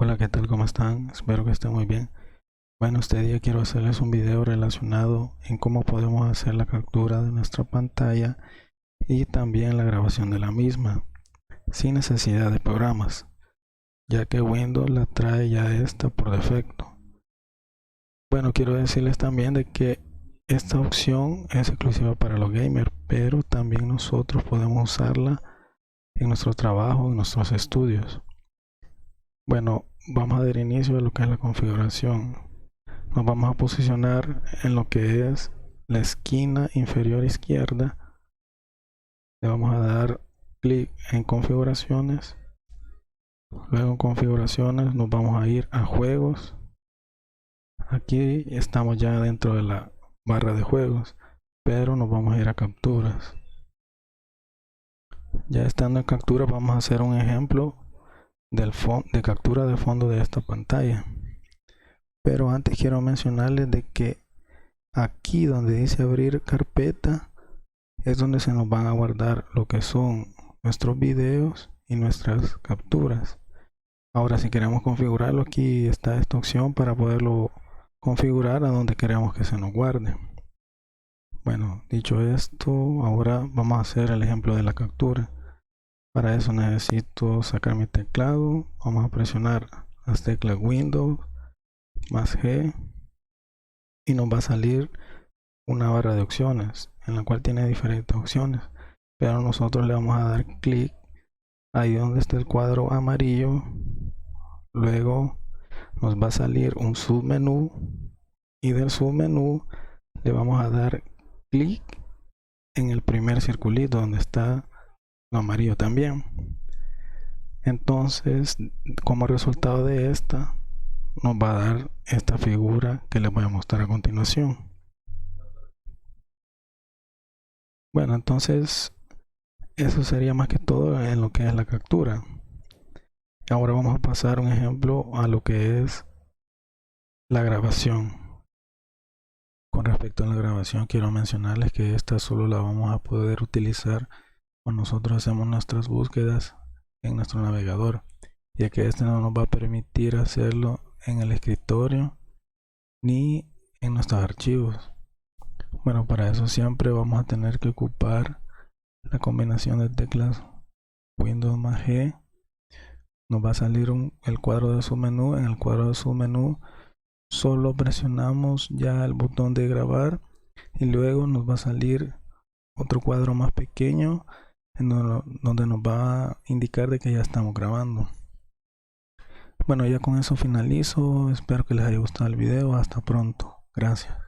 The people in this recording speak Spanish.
Hola, ¿qué tal? ¿Cómo están? Espero que estén muy bien. Bueno, este día quiero hacerles un video relacionado en cómo podemos hacer la captura de nuestra pantalla y también la grabación de la misma, sin necesidad de programas, ya que Windows la trae ya esta por defecto. Bueno, quiero decirles también de que esta opción es exclusiva para los gamers, pero también nosotros podemos usarla en nuestro trabajo, en nuestros estudios. Bueno, vamos a dar inicio a lo que es la configuración. Nos vamos a posicionar en lo que es la esquina inferior izquierda. Le vamos a dar clic en configuraciones. Luego en configuraciones nos vamos a ir a juegos. Aquí estamos ya dentro de la barra de juegos, pero nos vamos a ir a capturas. Ya estando en captura vamos a hacer un ejemplo de captura de fondo de esta pantalla. Pero antes quiero mencionarles de que aquí donde dice abrir carpeta es donde se nos van a guardar lo que son nuestros videos y nuestras capturas. Ahora, si queremos configurarlo, aquí está esta opción para poderlo configurar a donde queremos que se nos guarde. Bueno, dicho esto, ahora vamos a hacer el ejemplo de la captura. Para eso necesito sacar mi teclado. Vamos a presionar las teclas Windows más G y nos va a salir una barra de opciones en la cual tiene diferentes opciones, pero nosotros le vamos a dar clic ahí donde está el cuadro amarillo. Luego nos va a salir un submenú y del submenú le vamos a dar clic en el primer circulito donde está lo amarillo también. Entonces, como resultado de esta, nos va a dar esta figura que les voy a mostrar a continuación. Bueno, entonces eso sería más que todo en lo que es la captura. Ahora vamos a pasar un ejemplo a lo que es la grabación. Con respecto a la grabación, quiero mencionarles que esta solo la vamos a poder utilizar cuando nosotros hacemos nuestras búsquedas en nuestro navegador, ya que este no nos va a permitir hacerlo en el escritorio ni en nuestros archivos. Bueno, para eso siempre vamos a tener que ocupar la combinación de teclas Windows más G. Nos va a salir el cuadro de submenú. En el cuadro de submenú solo presionamos ya el botón de grabar y luego nos va a salir otro cuadro más pequeño en donde nos va a indicar de que ya estamos grabando. Bueno, ya con eso finalizo. Espero que les haya gustado el video. Hasta pronto. Gracias.